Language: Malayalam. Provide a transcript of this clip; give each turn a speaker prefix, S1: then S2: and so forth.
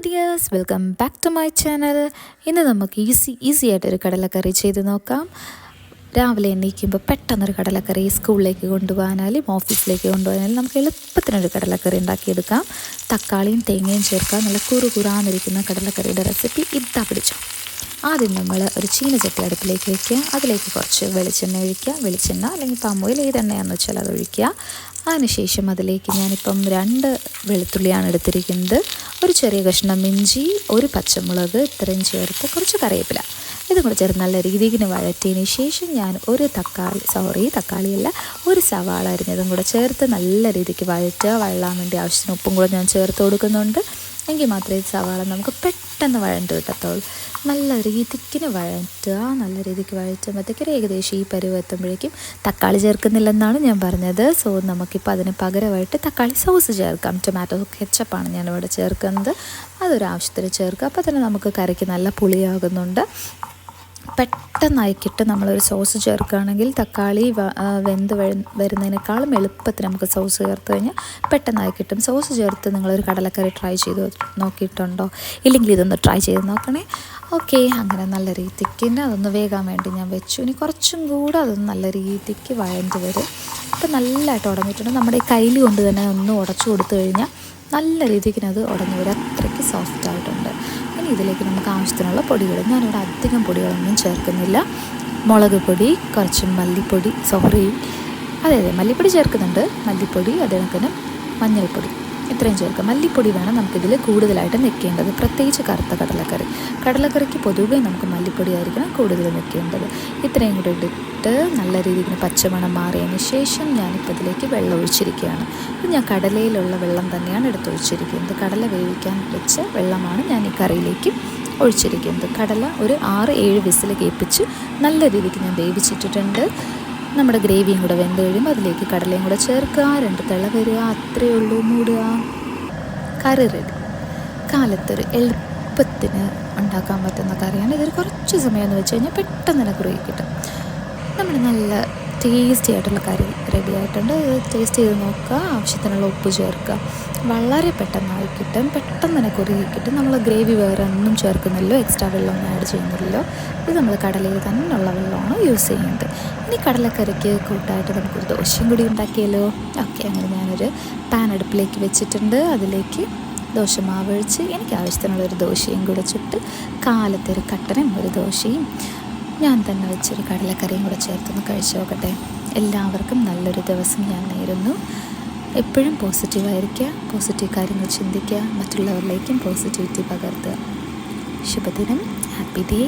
S1: Dears, welcome back to my channel. ഇന്ന് നമുക്ക് ഈസി ആയിട്ടൊരു കടലക്കറി ചെയ്ത് നോക്കാം. രാവിലെ എണീക്കുമ്പോൾ പെട്ടെന്നൊരു കടലക്കറി സ്കൂളിലേക്ക് കൊണ്ടുപോകാനാലും ഓഫീസിലേക്ക് കൊണ്ടുപോകാനാലും നമുക്ക് എളുപ്പത്തിനൊരു കടലക്കറി ഉണ്ടാക്കിയെടുക്കാം. തക്കാളിയും തേങ്ങയും ചേർക്കാം. നല്ല കുറുകുറാന്നിരിക്കുന്ന കടലക്കറിയുടെ റെസിപ്പി ഇതാ പിടിച്ചോ. ആദ്യം നമ്മൾ ഒരു ചീനച്ചട്ടി അടുപ്പിലേക്ക് വയ്ക്കുക. അതിലേക്ക് കുറച്ച് വെളിച്ചെണ്ണ ഒഴിക്കുക. വെളിച്ചെണ്ണ അല്ലെങ്കിൽ പാം ഓയിൽ ഏതെണ്ണയാണെന്ന് വെച്ചാൽ അത് ഒഴിക്കുക. അതിനുശേഷം അതിലേക്ക് ഞാനിപ്പം 2 വെളുത്തുള്ളിയാണ് എടുത്തിരിക്കുന്നത്, ഒരു ചെറിയ കഷ്ണം ഇഞ്ചി, ഒരു പച്ചമുളക്, ഇത്രയും ചേർത്ത് കുറച്ച് കറിവേപ്പില ഇതും കൂടെ ചേർത്ത് നല്ല രീതിക്ക് വഴറ്റിയതിന് ശേഷം ഞാൻ ഒരു ഒരു സവാള അരിഞ്ഞതും കൂടെ ചേർത്ത് നല്ല രീതിക്ക് വഴറ്റുക. വഴലാൻ വേണ്ടി ആവശ്യത്തിന് ഉപ്പും കൂടെ ഞാൻ ചേർത്ത് കൊടുക്കുന്നുണ്ട്. എങ്കിൽ മാത്രമേ സവാള നമുക്ക് പെട്ടെന്ന് വഴണ്ട് കിട്ടത്തുള്ളൂ. നല്ല രീതിക്ക് വഴറ്റുക. നല്ല രീതിക്ക് വഴറ്റുമ്പോഴത്തേക്കും ഏകദേശം ഈ പരുവം എത്തുമ്പോഴേക്കും തക്കാളി ചേർക്കുന്നില്ലെന്നാണ് ഞാൻ പറഞ്ഞത്. സോ നമുക്കിപ്പോൾ അതിന് പകരമായിട്ട് തക്കാളി സോസ് ചേർക്കാം. ടൊമാറ്റോ കെച്ചപ്പാണ് ഞാനിവിടെ ചേർക്കുന്നത്. അതൊരു ആവശ്യത്തിന് ചേർക്കുക. അപ്പോൾ തന്നെ നമുക്ക് കറിക്ക് നല്ല പുളിയാകുന്നുണ്ട്. പെട്ടെന്നായിക്കിട്ട് നമ്മളൊരു സോസ് ചേർക്കുകയാണെങ്കിൽ തക്കാളി വെന്ത് വരുന്നതിനേക്കാളും എളുപ്പത്തിൽ നമുക്ക് സോസ് ചേർത്ത് കഴിഞ്ഞാൽ പെട്ടെന്നായി കിട്ടും. സോസ് ചേർത്ത് നിങ്ങളൊരു കടലക്കറി ട്രൈ ചെയ്ത് നോക്കിയിട്ടുണ്ടോ? ഇല്ലെങ്കിൽ ഇതൊന്ന് ട്രൈ ചെയ്ത് നോക്കണേ. ഓക്കെ, അങ്ങനെ നല്ല രീതിക്ക് അതൊന്ന് വേകാൻ വേണ്ടി ഞാൻ വെച്ചു. ഇനി കുറച്ചും കൂടെ അതൊന്ന് നല്ല രീതിക്ക് വഴണ്ട് വരും. ഇപ്പം നല്ലതായിട്ട് ഉടഞ്ഞിട്ടുണ്ട്. നമ്മുടെ ഈ കയ്യിൽ കൊണ്ട് തന്നെ ഒന്ന് ഉടച്ചു കൊടുത്തു കഴിഞ്ഞാൽ നല്ല രീതിക്ക് അത് ഉടഞ്ഞു വരും. അത്രയ്ക്ക് സോഫ്റ്റ് ആയിട്ടുണ്ട്. ഇനി ഇതിലേക്ക് നമുക്ക് ആവശ്യത്തിനുള്ള പൊടികൾ, ഞാനിവിടെ അധികം പൊടികളൊന്നും ചേർക്കുന്നില്ല. മുളക് പൊടി, കുറച്ച് മല്ലിപ്പൊടി, അതെ മല്ലിപ്പൊടി ചേർക്കുന്നുണ്ട്. മല്ലിപ്പൊടി, അതിനൊക്കെ മഞ്ഞൾപ്പൊടി, ഇത്രയും ചേർക്കുക. മല്ലിപ്പൊടി വേണം നമുക്കിതിൽ കൂടുതലായിട്ട് നിൽക്കേണ്ടത്, പ്രത്യേകിച്ച് കറുത്ത കടലക്കറിക്ക് പൊതുവേ നമുക്ക് മല്ലിപ്പൊടി ആയിരിക്കണം കൂടുതൽ നിൽക്കേണ്ടത്. ഇത്രയും കൂടെ ഇട്ടിട്ട് നല്ല രീതിയിൽ പച്ചമണം മാറിയതിന് ശേഷം ഞാനിപ്പോൾ ഇതിലേക്ക് വെള്ളം ഒഴിച്ചിരിക്കുകയാണ്. ഞാൻ കടലയിലുള്ള വെള്ളം തന്നെയാണ് എടുത്തൊഴിച്ചിരിക്കുന്നത്. കടല വേവിക്കാൻ വെച്ച വെള്ളമാണ് ഞാൻ ഈ കറിയിലേക്ക് ഒഴിച്ചിരിക്കുന്നത്. കടല ഒരു 6-7 വിസിൽ കേൾപ്പിച്ച് നല്ല രീതിക്ക് ഞാൻ വേവിച്ചിട്ടിട്ടുണ്ട്. നമ്മുടെ ഗ്രേവിയും കൂടെ വെന്ത് കഴിയുമ്പോൾ അതിലേക്ക് കടലയും കൂടെ ചേർക്കുക. 2 തിള വരിക, അത്രയേ ഉള്ളൂ. മൂടുക. കറി റെഡി. കാലത്തൊരു എളുപ്പത്തിന് ഉണ്ടാക്കാൻ പറ്റുന്ന കറിയാണ്. ഇതൊരു കുറച്ച് സമയം എന്ന് വെച്ച് കഴിഞ്ഞാൽ പെട്ടെന്ന് തന്നെ കുറുകി കിട്ടും. നമ്മൾ നല്ല ടേസ്റ്റി ആയിട്ടുള്ള കറി റെഡി ആയിട്ടുണ്ട്. ഇത് ടേസ്റ്റ് ചെയ്ത് നോക്കുക. ആവശ്യത്തിനുള്ള ഉപ്പ് ചേർക്കുക. വളരെ പെട്ടെന്നായി കിട്ടും. പെട്ടെന്ന് തന്നെ കുറുകി കിട്ടും. നമ്മൾ ഗ്രേവി വേറെ ഒന്നും ചേർക്കുന്നില്ലോ, എക്സ്ട്രാ വെള്ളമൊന്നും ആഡ് ചെയ്യുന്നില്ലല്ലോ. ഇത് നമ്മൾ കടലയിൽ തന്നെയുള്ള വെള്ളമാണ് യൂസ് ചെയ്യുന്നത്. ഇനി കടലക്കറിക്ക് കൂട്ടായിട്ട് നമുക്കൊരു ദോശയും കൂടി ഉണ്ടാക്കിയല്ലോ. ഓക്കെ, അങ്ങനെ ഞാനൊരു പാൻ അടുപ്പിലേക്ക് വെച്ചിട്ടുണ്ട്. അതിലേക്ക് ദോശമാവ് ഒഴിച്ച് എനിക്ക് ആവശ്യത്തിനുള്ളൊരു ദോശയും കൂടെ ചുട്ട് കാലത്തൊരു കട്ടനും ഒരു ദോശയും ഞാൻ തന്നെ വെച്ചൊരു കടലക്കറിയും കൂടെ ചേർത്തൊന്ന് കഴിച്ചു നോക്കട്ടെ. എല്ലാവർക്കും നല്ലൊരു ദിവസം ഞാൻ നേരുന്നു. എപ്പോഴും പോസിറ്റീവായിരിക്കുക, പോസിറ്റീവ് കാര്യങ്ങൾ ചിന്തിക്കുക, മറ്റുള്ളവരിലേക്കും പോസിറ്റിവിറ്റി പകർത്തുക. ശുഭദിനം. Happy day.